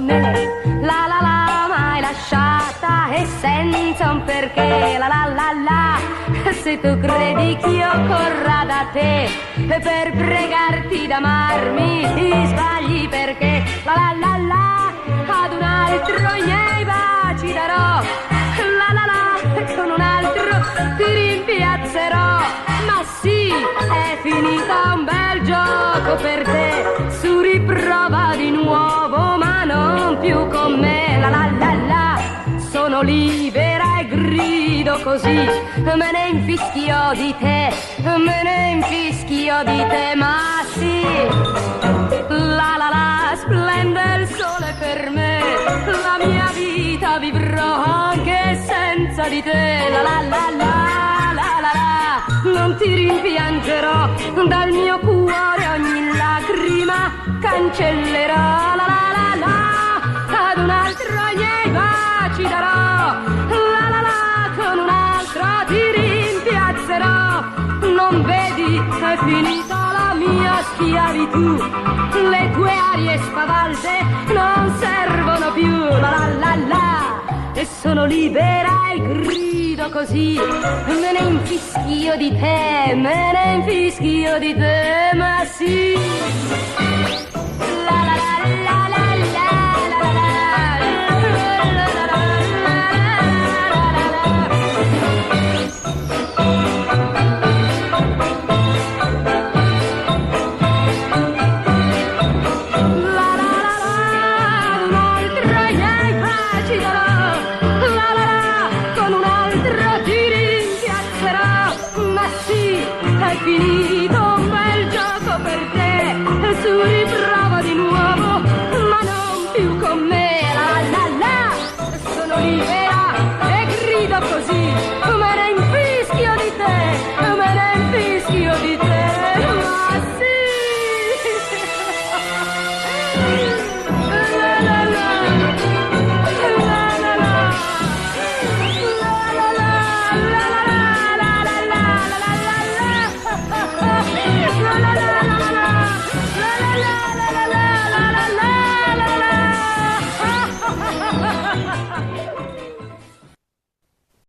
me. La la la, mai lasciata e senza un perché. La la la la, se tu credi che io corra da te per pregarti d'amarmi, ti sbagli perché. La la la la, ad un altro i miei baci darò. La la la, con un altro ti rimpiazzerò. Ma sì, è finita un bel gioco per te. Su, riprova di nuovo, ma non più con me. La la la la, sono libera e grido così. Me ne infischio di te, me ne infischio di te. Ma sì, la la la, splende il sole per me. La mia vita vivrò anche senza di te. La la la la, la la la, non ti rimpiangerò. Dal mio cuore ogni lacrima cancellerò. La la la la, ad un altro i miei baci darò. La la la, con un altro ti rimpiazzerò. Non vedi, è finita la mia schiavitù. Le tue arie spavalde non servono più. La la la la, e sono libera e grido così. Me ne infischio di te, me ne infischio di te, ma sì.